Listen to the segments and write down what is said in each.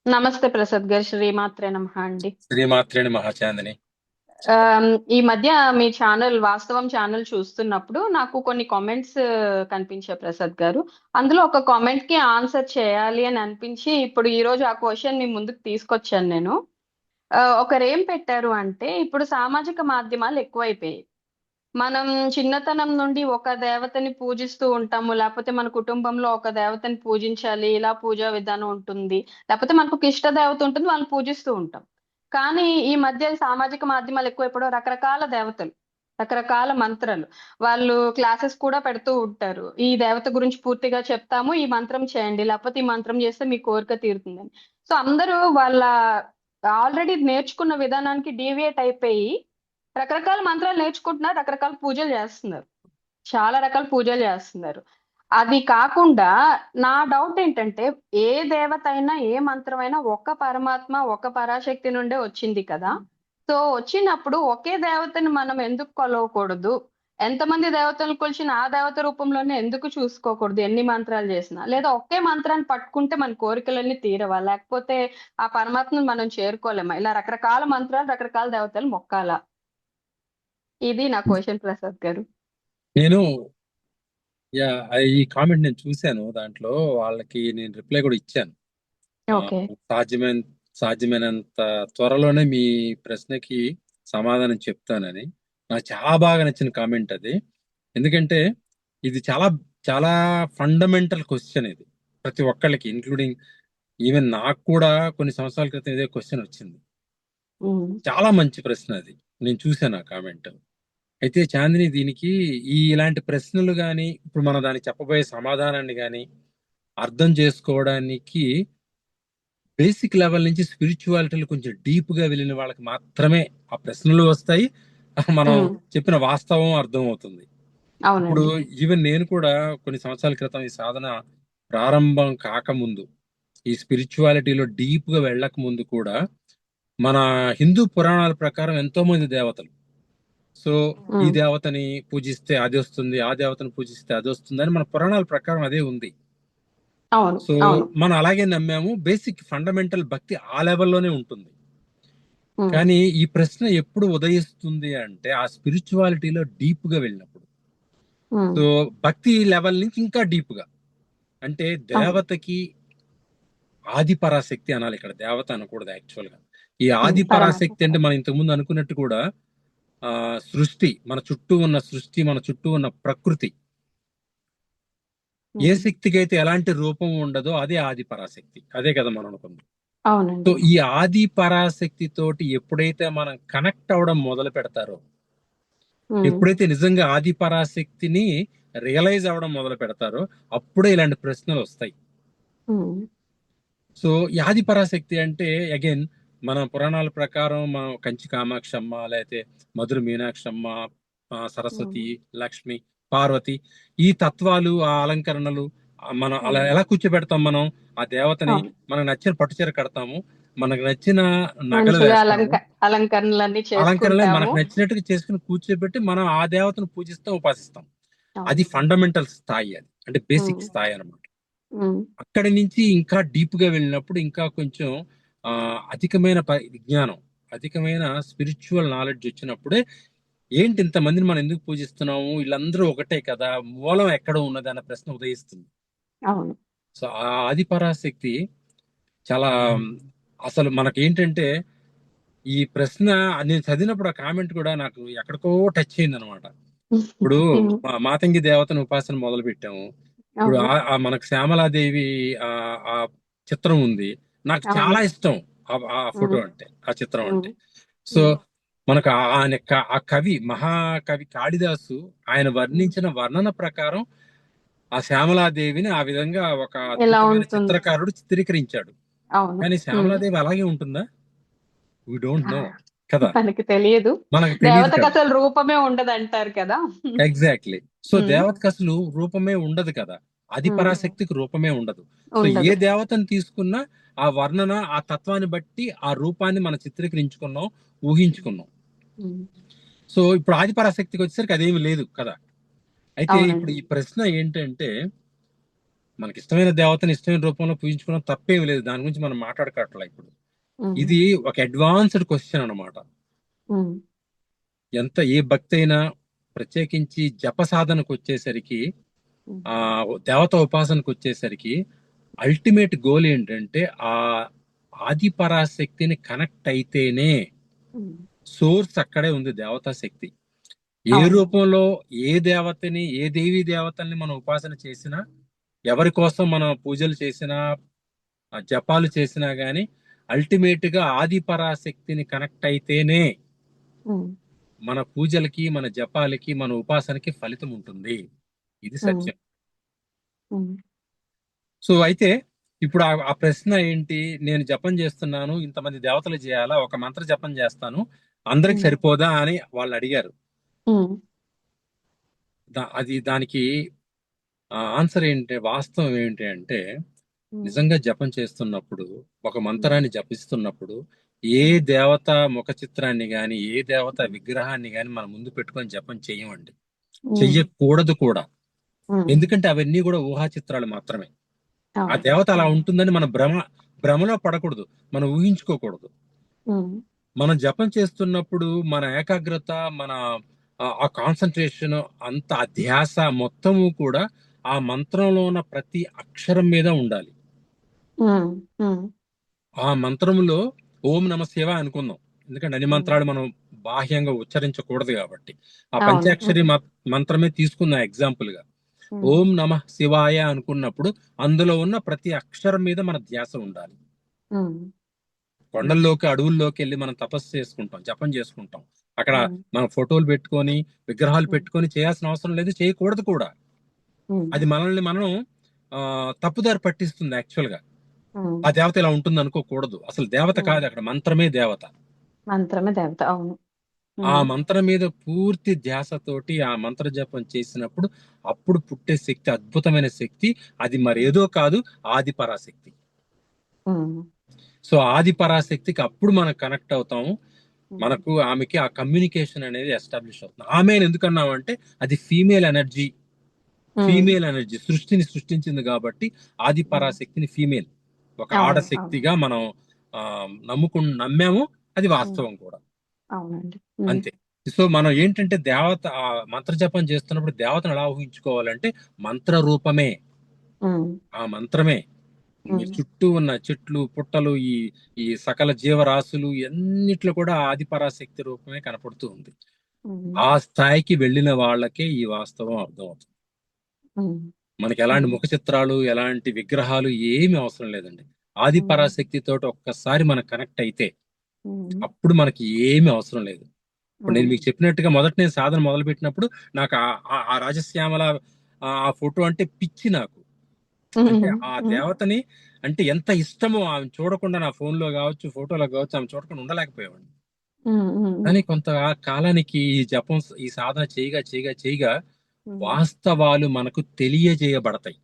నమస్తే ప్రసాద్ గారు. శ్రీమాత్రే నమః అండి. శ్రీమాత్రేణి మహాచాందిని. ఆమ్, ఈ మధ్య మీ ఛానల్ వాస్తవం ఛానల్ చూస్తున్నప్పుడు నాకు కొన్ని కామెంట్స్ కనిపించాయి ప్రసాద్ గారు. అందులో ఒక కామెంట్ కి ఆన్సర్ చేయాలి అని అనిపించి ఇప్పుడు ఈ రోజు ఆ క్వశ్చన్ మీ ముందుకు తీసుకొచ్చాను నేను. ఒకరు ఏం పెట్టారు అంటే ఇప్పుడు సామాజిక మాధ్యమాలు ఎక్కువైపోయాయి. మనం చిన్నతనం నుండి ఒక దేవతని పూజిస్తూ ఉంటాము. లేకపోతే మన కుటుంబంలో ఒక దేవతని పూజించాలి. ఇలా పూజా విధానం ఉంటుంది. లేకపోతే మనకు ఒక ఇష్ట దేవత ఉంటుంది. వాళ్ళని పూజిస్తూ ఉంటాం. కానీ ఈ మధ్య సామాజిక మాధ్యమాలు ఎక్కువైపోవడం రకరకాల దేవతలు, రకరకాల మంత్రాలు. వాళ్ళు క్లాసెస్ కూడా పెడుతూ ఉంటారు. ఈ దేవత గురించి పూర్తిగా చెప్తాము. ఈ మంత్రం చేయండి. లేకపోతే ఈ మంత్రం చేస్తే మీ కోరిక తీరుతుందని. సో అందరూ వాళ్ళ ఆల్రెడీ నేర్చుకున్న విధానానికి డీవియేట్ అయిపోయి రకరకాల మంత్రాలు నేర్చుకుంటున్నారు. రకరకాల పూజలు చేస్తున్నారు. చాలా రకాల పూజలు చేస్తున్నారు. అది కాకుండా నా డౌట్ ఏంటంటే ఏ దేవత అయినా ఏ మంత్రం అయినా ఒక్క పరమాత్మ ఒక్క పరాశక్తి నుండే వచ్చింది కదా. సో వచ్చినప్పుడు ఒకే దేవతని మనం ఎందుకు కొలవకూడదు? ఎంతమంది దేవతలు కొలిచిన ఆ దేవత రూపంలోనే ఎందుకు చూసుకోకూడదు? ఎన్ని మంత్రాలు చేసినా లేదా ఒకే మంత్రాన్ని పట్టుకుంటే మన కోరికలన్నీ తీరవా? లేకపోతే ఆ పరమాత్మను మనం చేరుకోలేమా? ఇలా రకరకాల మంత్రాలు రకరకాల దేవతలు మొక్కాలా? ఇది నా క్వశ్చన్ ప్రసాద్ గారు. నేను యా ఈ కామెంట్ నేను చూశాను. దాంట్లో వాళ్ళకి నేను రిప్లై కూడా ఇచ్చాను. ఆ, ఓకే. సాధ్యమైన సాధ్యమైనంత త్వరలోనే మీ ప్రశ్నకి సమాధానం చెప్తానని. నాకు చాలా బాగా నచ్చిన కామెంట్ అది. ఎందుకంటే ఇది చాలా చాలా ఫండమెంటల్ క్వశ్చన్ ఇది. ప్రతి ఒక్కళ్ళకి ఇంక్లూడింగ్ ఈవెన్ నాకు కూడా కొన్ని సంవత్సరాల క్రితం ఇదే క్వశ్చన్ వచ్చింది. ఉమ్, చాలా మంచి ప్రశ్న అది. నేను చూశాను ఆ కామెంట్. అయితే చాందిని, దీనికి ఇలాంటి ప్రశ్నలు కానీ ఇప్పుడు మనం దానికి చెప్పబోయే సమాధానాన్ని కానీ అర్థం చేసుకోవడానికి బేసిక్ లెవెల్ నుంచి స్పిరిచువాలిటీలు కొంచెం డీప్ గా వెళ్ళిన వాళ్ళకి మాత్రమే ఆ ప్రశ్నలు వస్తాయి. మనం ఉమ్, చెప్పిన వాస్తవం అర్థం అవుతుంది. ఇప్పుడు అవునండి. ఈవెన్ నేను కూడా కొన్ని సంవత్సరాల క్రితం ఈ సాధన ప్రారంభం కాకముందు, ఈ స్పిరిచువాలిటీలో డీప్ గా వెళ్ళక ముందు కూడా మన హిందూ పురాణాల ప్రకారం ఎంతో మంది దేవతలు. సో ఈ ఉమ్, దేవతని పూజిస్తే అది వస్తుంది, ఆ దేవతను పూజిస్తే అది వస్తుంది అని మన పురాణాల ప్రకారం అదే ఉంది. అవును. సో అవును. మనం అలాగే నమ్మాము. బేసిక్ ఫండమెంటల్ భక్తి ఆ లెవెల్లోనే ఉంటుంది. ఉమ్, కానీ ఈ ప్రశ్న ఎప్పుడు ఉదయిస్తుంది అంటే ఆ స్పిరిచువాలిటీలో డీప్ గా వెళ్ళినప్పుడు. ఉమ్, సో భక్తి లెవెల్ నుంచి ఇంకా డీప్ గా, అంటే అవును. దేవతకి ఆది పరాశక్తి అనాలి, ఇక్కడ దేవత అనకూడదు యాక్చువల్ గా. ఈ ఆది పరమాత్మ. పరాశక్తి అంటే మనం ఇంతకు ముందు అనుకున్నట్టు కూడా ఆ సృష్టి, మన చుట్టూ ఉన్న సృష్టి, మన చుట్టూ ఉన్న ప్రకృతి, ఏ ఉమ్, శక్తికి అయితే ఎలాంటి రూపం ఉండదో అదే ఆది పరాశక్తి. అదే కదా మనం అనుకుందాం. సో అవునండి. ఈ ఆది పరాశక్తి తోటి ఎప్పుడైతే మనం కనెక్ట్ అవ్వడం మొదలు పెడతారో, ఉమ్, ఎప్పుడైతే నిజంగా ఆది పరాశక్తిని రియలైజ్ అవ్వడం మొదలు పెడతారో, అప్పుడే ఇలాంటి ప్రశ్నలు వస్తాయి. ఉమ్, సో ఈ ఆది పరాశక్తి అంటే అగైన్ మన పురాణాల ప్రకారం మనం కంచి కామాక్షమ్మ, లేకపోతే మధుర మీనాక్షమ్మ, ఉమ్, సరస్వతి, లక్ష్మి, పార్వతి, ఈ తత్వాలు, ఆ అలంకరణలు, మనం అలా ఉమ్, ఎలా కూర్చోబెడతాం మనం ఆ దేవతని? అవును. మనకు నచ్చిన పట్టుచీర కడతాము, మనకు నచ్చిన నగలు మంచిగా వేస్తాము, అలంకరణలన్నీ అలంకరణలే చేసుకుంటాము. మనకు నచ్చినట్టుగా చేసుకుని కూర్చోబెట్టి మనం ఆ దేవతను పూజిస్తాం, ఉపాసిస్తాం. అది అవును. ఫండమెంటల్ స్థాయి, అది అంటే బేసిక్ ఉమ్, స్థాయి అన్నమాట. ఉమ్, అక్కడి నుంచి ఇంకా డీప్ గా వెళ్ళినప్పుడు ఇంకా కొంచెం ఆ అధికమైన విజ్ఞానం, అధికమైన స్పిరిచువల్ నాలెడ్జ్ వచ్చినప్పుడే ఏంటి ఇంతమందిని మనం ఎందుకు పూజిస్తున్నాము, వీళ్ళందరూ ఒకటే కదా, మూలం ఎక్కడ ఉన్నది అన్న ప్రశ్న ఉదయిస్తుంది. అవును. సో ఆ ఆది పరాశక్తి చాలా అసలు మనకేంటంటే ఈ ప్రశ్న నేను చదివినప్పుడు ఆ కామెంట్ కూడా నాకు ఎక్కడికో టచ్ అయింది అనమాట. ఇప్పుడు ఉమ్, మాతంగి దేవతను ఉపాసన మొదలు పెట్టాము. ఇప్పుడు అవును. మనకు శ్యామలాదేవి ఆ ఆ చిత్రం ఉంది. నాకు అవును. చాలా ఇష్టం ఆ ఫోటో ఉమ్, అంటే, ఆ చిత్రం ఉమ్, అంటే. సో ఉమ్, మనకు ఆ కవి, మహాకవి కాళిదాసు ఆయన ఉమ్. వర్ణించిన వర్ణన ప్రకారం ఆ శ్యామలాదేవిని ఆ విధంగా ఒక ఎలా అద్భుతమైన ఉంటుంది? చిత్రకారుడు చిత్రీకరించాడు. అవును. కానీ ఉమ్. శ్యామలాదేవి అలాగే ఉంటుందా? వి డోంట్ నో కదా. మనకి తెలియదు. మనకు తెలియదు దేవతకు కదా. అసలు రూపమే ఉండదంటారు కదా. ఎగ్జాక్ట్లీ. సో ఉమ్, దేవతకు అసలు రూపమే ఉండదు కదా. ఆది ఉమ్, పరాశక్తికి రూపమే ఉండదు. సో ఏ ఉండదు. దేవతను తీసుకున్నా ఆ వర్ణన, ఆ తత్వాన్ని బట్టి ఆ రూపాన్ని మనం చిత్రీకరించుకున్నాం, ఊహించుకున్నాం. ఉమ్, సో ఇప్పుడు ఆది పరాశక్తికి వచ్చేసరికి అదేమి లేదు కదా. అయితే ఇప్పుడు అవునండి. ఈ ప్రశ్న ఏంటంటే మనకి ఇష్టమైన దేవతని ఇష్టమైన రూపంలో పూజించుకోవడం తప్పేమి లేదు, దాని గురించి మనం మాట్లాడుకోవట్లే ఇప్పుడు. ఉమ్, ఇది ఒక అడ్వాన్స్డ్ క్వశ్చన్ అన్నమాట. ఉమ్, ఏ భక్తి అయినా ప్రత్యేకించి జప సాధనకు వచ్చేసరికి, ఉమ్, ఆ దేవత ఉపాసనకు వచ్చేసరికి అల్టిమేట్ గోల్ ఏంటంటే ఆ ఆది పరాశక్తిని కనెక్ట్ అయితేనే, ఉమ్. సోర్స్ అక్కడే ఉంది దేవతా శక్తి. ఏ అవునండి. రూపంలో ఏ దేవతని, ఏ దేవీ దేవతల్ని మనం ఉపాసన చేసినా, ఎవరి కోసం మనం పూజలు చేసినా, జపాలు చేసినా గాని అల్టిమేట్ గా ఆది పరాశక్తిని కనెక్ట్ అయితేనే ఉమ్, మన పూజలకి, మన జపాలకి, మన ఉపాసనకి ఫలితం ఉంటుంది. ఇది ఉమ్, సత్యం. ఉమ్, సో అయితే ఇప్పుడు ఆ ప్రశ్న ఏంటి, నేను జపం చేస్తున్నాను, ఇంతమంది దేవతలు చేయాలా, ఒక మంత్ర జపం చేస్తాను, అందరికి ఉమ్, సరిపోదా అని వాళ్ళు అడిగారు. ఉమ్, దానికి ఆన్సర్ ఏంటి, వాస్తవం ఏంటి అంటే, ఉమ్, నిజంగా జపం చేస్తున్నప్పుడు, ఒక ఉమ్, మంత్రాన్ని జపిస్తున్నప్పుడు ఏ ఉమ్, దేవత ముఖ చిత్రాన్ని గాని, ఏ దేవత విగ్రహాన్ని గాని మన ముందు పెట్టుకొని జపం చెయ్యమండి. ఉమ్, చెయ్యకూడదు కూడా. ఉమ్. ఎందుకంటే అవన్నీ కూడా ఊహా చిత్రాలు మాత్రమే. ఆ అవును. దేవత అలా అవును. ఉంటుందని మన భ్రమలో పడకూడదు, మనం ఊహించుకోకూడదు. ఉమ్, మనం జపం చేస్తున్నప్పుడు మన ఏకాగ్రత, మన ఆ కాన్సన్ట్రేషన్, అంత ఆ ధ్యాస మొత్తము కూడా ఆ మంత్రంలో ఉన్న ప్రతి అక్షరం మీద ఉండాలి. ఉమ్, ఉమ్, ఆ మంత్రములో ఓం నమ శివ అనుకుందాం, ఎందుకంటే అన్ని ఉమ్. మంత్రాలు మనం బాహ్యంగా ఉచ్చరించకూడదు కాబట్టి. ఆ అవును. పంచాక్షరి మంత్రమే తీసుకున్న ఎగ్జాంపుల్ గా. ఉమ్, ఓం నమ శివాయ అనుకున్నప్పుడు అందులో ఉన్న ప్రతి అక్షరం మీద మన ధ్యాస ఉండాలి. ఉమ్, ఉమ్, కొండల్లోకి, అడవుల్లోకి వెళ్ళి మనం తపస్సు చేసుకుంటాం, జపం చేసుకుంటాం. అక్కడ ఉమ్, మనం ఫోటోలు పెట్టుకొని, విగ్రహాలు ఉమ్, పెట్టుకొని చేయాల్సిన అవసరం లేదు, చేయకూడదు కూడా. ఉమ్, అది మనల్ని మనం తప్పుదారి పట్టిస్తుంది యాక్చువల్ గా. ఉమ్, ఆ దేవత ఇలా ఉంటుంది అనుకోకూడదు, అసలు దేవత ఉమ్. కాదు, అక్కడ మంత్రమే దేవత. మంత్రమే దేవత. అవును. ఆ ఉమ్, మంత్రం మీద పూర్తి ధ్యాసతోటి ఆ మంత్ర జపం చేసినప్పుడు అప్పుడు పుట్టే శక్తి అద్భుతమైన శక్తి. అది ఉమ్, మరేదో కాదు, ఆది పరాశక్తి. ఉమ్, సో ఆది పరాశక్తికి అప్పుడు మనం కనెక్ట్ అవుతాము. ఉమ్, మనకు ఆమెకి ఆ కమ్యూనికేషన్ అనేది ఎస్టాబ్లిష్ అవుతుంది. ఆమె ఎందుకన్నామంటే అది ఫీమేల్ ఎనర్జీ. ఉమ్, ఫీమేల్ ఎనర్జీ సృష్టిని సృష్టించింది కాబట్టి ఆది ఉమ్. పరాశక్తిని ఫీమేల్, ఒక అవును. అవును. ఆడశక్తిగా మనం ఆ నమ్మాము. అది ఉమ్, వాస్తవం కూడా. అవునండి. ఉమ్, అంతే. సో మనం ఏంటంటే దేవత ఆ మంత్ర జపం చేస్తున్నప్పుడు దేవతను ఎలా ఊహించుకోవాలంటే మంత్ర రూపమే, ఉమ్, ఆ మంత్రమే. మీ ఉమ్, చుట్టూ ఉన్న చెట్లు, పుట్టలు, ఈ ఈ సకల జీవరాశులు ఎన్నిట్లో కూడా ఆది పరాశక్తి రూపమే కనపడుతూ ఉంది. ఉమ్, ఆ స్థాయికి వెళ్ళిన వాళ్ళకే ఈ వాస్తవం అర్థమవుతుంది. ఉమ్, మనకి ఎలాంటి ఉమ్, ముఖ చిత్రాలు, ఎలాంటి విగ్రహాలు ఏమి అవసరం లేదండి. ఆది ఉమ్, పరాశక్తి తోటి ఒక్కసారి మనం కనెక్ట్ అయితే ఉమ్, అప్పుడు మనకి ఏమి అవసరం లేదు. ఇప్పుడు నేను ఉమ్, మీకు చెప్పినట్టుగా నేను సాధన మొదలు పెట్టినప్పుడు నాకు ఆ రాజశ్యామల ఆ ఫోటో అంటే పిచ్చి నాకు. అంటే ఉమ్, ఆ ఉమ్, దేవతని అంటే ఎంత ఇష్టమో, ఆమె చూడకుండా నా ఫోన్ లో కావచ్చు, ఫోటోలో కావచ్చు, ఆమె చూడకుండా ఉండలేకపోయాడు. ఉమ్, ఉమ్, కానీ కొంత కాలానికి ఈ జపం, ఈ సాధన చేయగా చేయగా చేయగా ఉమ్, వాస్తవాలు మనకు తెలియజేయబడతాయి,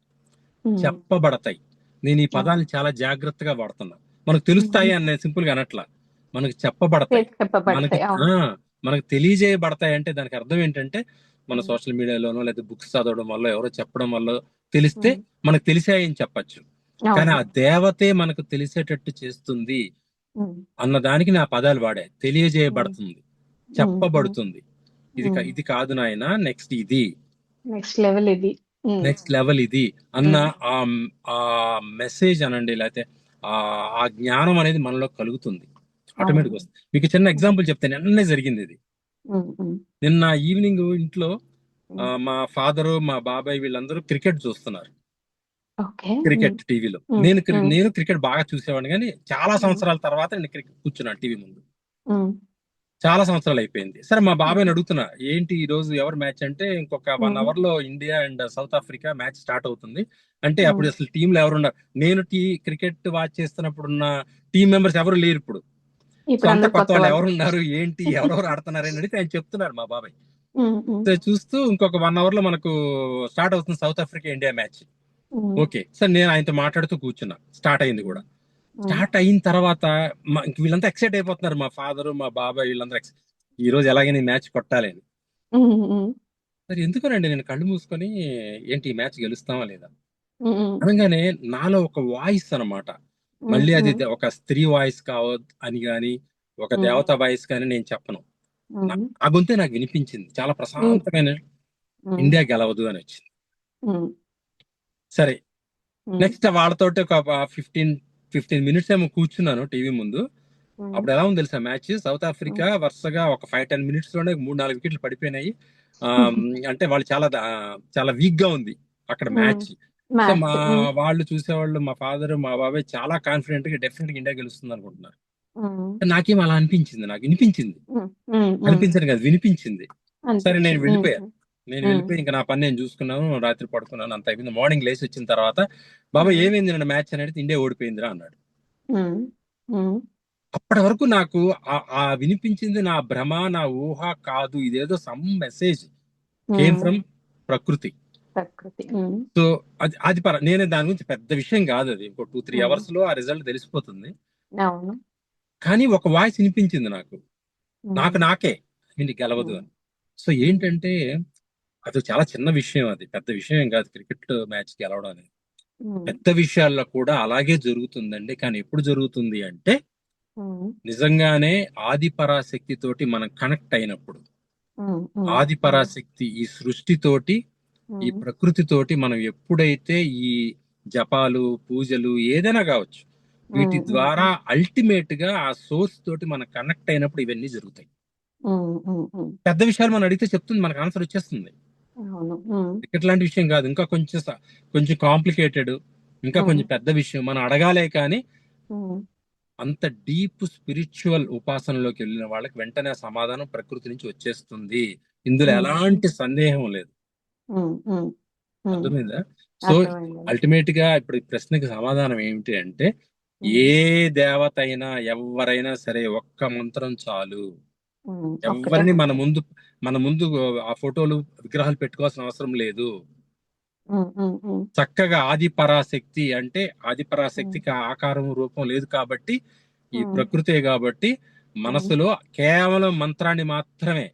ఉమ్. చెప్పబడతాయి. నేను ఈ అవును. పదాన్ని చాలా జాగ్రత్తగా వాడుతున్నా. మనకు ఉమ్. తెలుస్తాయి అని నేను సింపుల్ గా అనట్లా, మనకు చెప్పబడతాయి. మనకి చెప్పబడతాయి. అవును. మనకు తెలియజేయబడతాయి. అంటే దానికి అర్థం ఏంటంటే మన ఉమ్, సోషల్ మీడియాలోనో లేదా బుక్స్ చదవడం వల్ల, ఎవరో చెప్పడం వల్ల తెలిస్తే ఉమ్, మనకు తెలిసాయని చెప్పచ్చు. కానీ అవును. ఆ దేవతే మనకు తెలిసేటట్టు చేస్తుంది ఉమ్, అన్న దానికి నా పదాలు వాడే. ఉమ్, తెలియజేయబడుతుంది, ఉమ్, ఉమ్, చెప్పబడుతుంది. ఉమ్. ఇది కాదు నాయన, నెక్స్ట్ ఇది, నెక్స్ట్ లెవెల్ ఇది. ఉమ్, నెక్స్ట్ లెవెల్ ఇది అన్న ఉమ్, ఆ ఆ మెసేజ్ అనండి, లేకపోతే ఆ ఆ జ్ఞానం అనేది మనలో కలుగుతుంది, అవును. ఆటోమేటిక్ వస్తుంది. మీకు చిన్న ఉమ్, ఎగ్జాంపుల్ చెప్తే నిన్నే జరిగింది ఇది. ఉమ్, ఉమ్, నిన్న ఈవినింగ్ ఇంట్లో ఉమ్. మా ఫాదరు, మా బాబాయ్ వీళ్ళందరూ క్రికెట్ చూస్తున్నారు, ఓకే. ఉమ్, క్రికెట్ టీవీలో. ఉమ్, ఉమ్, నేను క్రికెట్ బాగా చూసేవాడిని, కానీ చాలా ఉమ్, సంవత్సరాల తర్వాత నేను క్రికెట్ కూర్చున్నాను టీవీ ముందు. ఉమ్, చాలా సంవత్సరాలు అయిపోయింది. సరే మా బాబాయ్ని ఉమ్, అడుగుతున్నా, ఏంటి ఈ రోజు ఎవరు మ్యాచ్ అంటే, ఇంకొక 1 hour లో India and south Africa match start అవుతుంది అంటే, ఉమ్. అప్పుడు అసలు టీంలో ఎవరున్నారు, నేను క్రికెట్ వాచ్ చేస్తున్నప్పుడు ఉన్న టీం మెంబర్స్ ఎవరు లేరు ఇప్పుడు. సో ఇప్పుడు అంత అందరు కొత్త కొత్త వాళ్ళు వాళ్ళు. ఎవరున్నారు, ఏంటి, ఎవరెవరు ఆడుతున్నారు అని అడిగితే ఆయన చెప్తున్నారు మా బాబాయ్. ఉమ్, ఉమ్, సో చూస్తూ ఇంకొక 1 hour లో మనకు స్టార్ట్ అవుతుంది సౌత్ ఆఫ్రికా ఇండియా మ్యాచ్. ఉమ్, ఓకే సార్, నేను ఆయనతో మాట్లాడుతూ కూర్చున్నా. స్టార్ట్ అయింది కూడా. ఉమ్, స్టార్ట్ అయిన తర్వాత ఇంక వీళ్ళంతా ఎక్సైట్ అయిపోతున్నారు, మా ఫాదర్, మా బాబాయ్ వీళ్ళందరూ ఈ రోజు ఎలాగైనా మ్యాచ్ కొట్టాలి అని. ఉమ్, ఉమ్, మరి ఎందుకనండి నేను కళ్ళు మూసుకొని, ఏంటి ఈ మ్యాచ్ గెలుస్తామా లేదా, ఉమ్, అనగానే నాలో ఒక వాయిస్ అన్నమాట. ఉమ్, మళ్ళీ అది ఉమ్, ఒక స్త్రీ వాయిస్ కావద్దు అని గాని, ఒక ఉమ్, దేవత వాయిస్ కానీ నేను చెప్పను. ఉమ్, ఆ గొంతే నాకు వినిపించింది. చాలా ఉమ్, ప్రశాంతమైన ఉమ్, ఇండియా గెలవదు అని వచ్చింది. ఉమ్, సరే, ఉమ్, నెక్స్ట్ వాళ్ళతోటి ఒక 15 మినిట్స్ ఏమో కూర్చున్నాను టీవీ ముందు. ఉమ్, అప్పుడు ఎలా ఉంది తెలుసా మ్యాచ్? సౌత్ ఆఫ్రికా ఉమ్, వరుసగా ఒక 5-10 మినిట్స్ లోనే 3-4 వికెట్లు పడిపోయినాయి. ఆ, అంటే వాళ్ళు చాలా వీక్ గా ఉంది అక్కడ ఉమ్, మ్యాచ్. So match. వాళ్ళు చూసేవాళ్ళు, మా ఫాదర్ మా బాబాయ్ చాలా కాన్ఫిడెంట్ గా డెఫినెట్ గా ఇండియా గెలుస్తుంది అనుకుంటున్నారు. నాకేం అలా అనిపించింది, నాకు వినిపించింది. అనిపించదు కదా, వినిపించింది. సరే, నేను అనిపించింది. వెళ్ళిపోయా. నేను వెళ్ళిపోయి ఇంకా నా పని నేను చూసుకున్నాను. రాత్రి పడుకున్నాను, అంత అయిపోయింది. మార్నింగ్ లేసి వచ్చిన తర్వాత బాబా ఏమైంది నిన్న మ్యాచ్ అని అడిగితే ఇండియా ఓడిపోయిందిరా అన్నాడు. అప్పటి వరకు నాకు ఆ వినిపించింది నా భ్రమ, నా ఊహ కాదు, ఇదేదో సమ్ మెసేజ్ కేమ్ ఫ్రమ్ ప్రకృతి. ప్రకృతి. సో నేనే దాని గురించి పెద్ద విషయం కాదు, అది ఇంకో 2-3 అవర్స్ లో ఆ రిజల్ట్ తెలిసిపోతుంది. అవును. కానీ ఒక వాయిస్ వినిపించింది నాకు, ఉమ్, నాకే ఇండి గెలవదు ఉమ్, అని. సో ఉమ్, ఏంటంటే అది చాలా చిన్న విషయం, అది పెద్ద విషయం ఏం కాదు క్రికెట్ మ్యాచ్ గెలవడం అనేది. ఉమ్, పెద్ద విషయాల్లో కూడా అలాగే జరుగుతుందండి. కానీ ఎప్పుడు జరుగుతుంది అంటే ఉమ్, నిజంగానే ఆది పరాశక్తి తోటి మనం కనెక్ట్ అయినప్పుడు, ఉమ్, ఉమ్, ఆది ఉమ్, పరాశక్తి ఈ సృష్టితోటి, ఈ ఉమ్, ప్రకృతితోటి మనం ఎప్పుడైతే ఈ జపాలు, పూజలు ఏదైనా కావచ్చు, వీటి ఉమ్, ఉమ్, ద్వారా అల్టిమేట్ గా ఆ సోర్స్ తోటి మనం కనెక్ట్ అయినప్పుడు ఇవన్నీ జరుగుతాయి. ఉమ్, ఉమ్, ఉమ్. పెద్ద విషయాలు మనం అడిగితే చెప్తుంది, మనకు ఆన్సర్ వచ్చేస్తుంది. అవును. క్రికెట్ లాంటి విషయం కాదు, ఇంకా కొంచెం కాంప్లికేటెడ్, ఇంకా ఉమ్, కొంచెం పెద్ద విషయం మనం అడగాలే కానీ ఉమ్, అంత డీప్ స్పిరిచువల్ ఉపాసనలోకి వెళ్ళిన వాళ్ళకి వెంటనే ఆ సమాధానం ప్రకృతి నుంచి వచ్చేస్తుంది. ఇందులో ఉమ్, ఎలాంటి సందేహం లేదు. ఉమ్, ఉమ్, ఉమ్. అర్థమైందా? సో అర్థమైందండి. అల్టిమేట్ గా ఇప్పుడు ఈ ప్రశ్నకి సమాధానం ఏమిటి అంటే, ఉమ్, ఏ దేవత అయినా ఎవరైనా సరే ఒక్క మంత్రం చాలు. ఒక్కటే ఎవరిని మంత్రం. మన ముందు ఆ ఫోటోలు, విగ్రహాలు పెట్టుకోవాల్సిన అవసరం లేదు. ఉమ్, ఉమ్, ఉమ్, చక్కగా ఆది పరాశక్తి అంటే, ఆది ఉమ్, పరాశక్తికి ఆకారం రూపం లేదు కాబట్టి, ఈ ఉమ్, ప్రకృతే కాబట్టి ఉమ్, మనసులో కేవలం మంత్రాన్ని మాత్రమే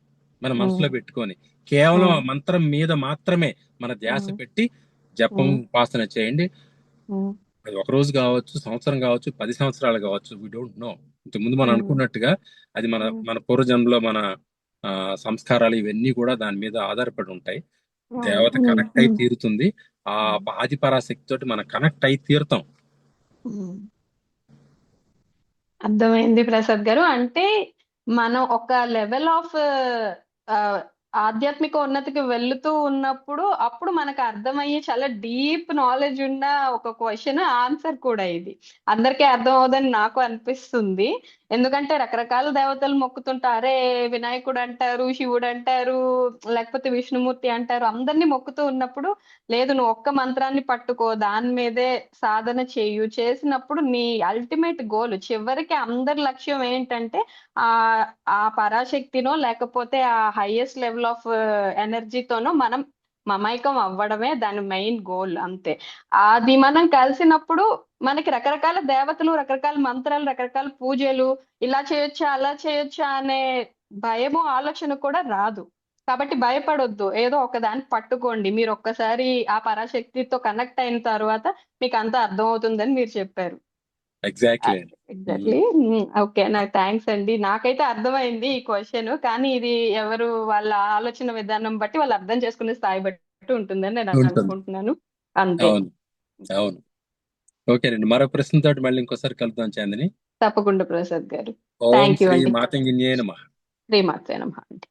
మన మనసులో ఉమ్, పెట్టుకొని, కేవలం ఆ ఉమ్, మంత్రం మీద మాత్రమే మన ధ్యాస ఉమ్, పెట్టి జపం, ఉమ్, ఉపాసన చేయండి. ఉమ్, అది ఒక రోజు కావచ్చు, సంవత్సరం కావచ్చు, 10 సంవత్సరాలు కావచ్చు, వి డోంట్ నో. ఇంతకుముందు మనం ఉమ్, అనుకున్నట్టుగా అది మన ఉమ్. మన పూర్వజన్మలో మన సంస్కారాలు ఇవన్నీ కూడా దాని మీద ఆధారపడి ఉంటాయి. అవును. దేవత ఉమ్, కనెక్ట్ అయి ఉమ్, తీరుతుంది. ఆ ఉమ్, ఆది పరాశక్తి తోటి మనం కనెక్ట్ అయి తీరుతాం. ఉమ్. అర్థమైంది ప్రసాద్ గారు. అంటే మనం ఒక లెవెల్ ఆఫ్ ఆధ్యాత్మిక ఉన్నతికి వెళ్తూ ఉన్నప్పుడు అప్పుడు మనకు అర్థమయ్యే చాలా డీప్ నాలెడ్జ్ ఉన్న ఒక క్వశ్చన్ ఆన్సర్ కూడా ఇది. అందరికీ అర్థం అవదని నాకు అనిపిస్తుంది. ఎందుకంటే రకరకాల దేవతలు మొక్కుతుంటారే, వినాయకుడు అంటారు, శివుడు అంటారు, లేకపోతే విష్ణుమూర్తి అంటారు. అందరినీ మొక్కుతూ ఉన్నప్పుడు లేదు, నువ్వు ఒక్క మంత్రాన్ని పట్టుకో, దాని మీదే సాధన చేయు, చేసినప్పుడు నీ అల్టిమేట్ గోల్ చివరికి అందరి లక్ష్యం ఏంటంటే ఆ ఆ పరాశక్తినో లేకపోతే ఆ హైయెస్ట్ లెవెల్ ఆఫ్ ఎనర్జీతోనో మనం మమైకం అవ్వడమే దాని మెయిన్ గోల్, అంతే. అది మనం కలిసినప్పుడు మనకి రకరకాల దేవతలు, రకరకాల మంత్రాలు, రకరకాల పూజలు, ఇలా చేయొచ్చా అలా చేయొచ్చా అనే భయము ఆలోచన కూడా రాదు. కాబట్టి భయపడొద్దు, ఏదో ఒకదాన్ని పట్టుకోండి. మీరు ఒక్కసారి ఆ పరాశక్తితో కనెక్ట్ అయిన తర్వాత మీకు అంతా అర్థం అవుతుందని మీరు చెప్పారు. ఎగ్జాక్ట్లీ అండి. ఎగ్జాక్ట్లీ. ఓకే, నాకు థ్యాంక్స్ అండి. నాకైతే అర్థమైంది ఈ క్వశ్చన్, కానీ ఇది ఎవరు వాళ్ళ ఆలోచన విధానం బట్టి, వాళ్ళు అర్థం చేసుకునే స్థాయి బట్టి ఉంటుందని నేను ఉంటుంది. అనుకుంటున్నాను. అంతే. అవును, అవును. ఓకేనండి, మరో ప్రశ్నతోటి మళ్ళీ ఇంకోసారి కలుద్దాం చాందిని. తప్పకుండా ప్రసాద్ గారు. ఓం థ్యాంక్ యూ శ్రీ అండి. మాతంగిన్యే నమః. శ్రీమాత్రే నమః అండి.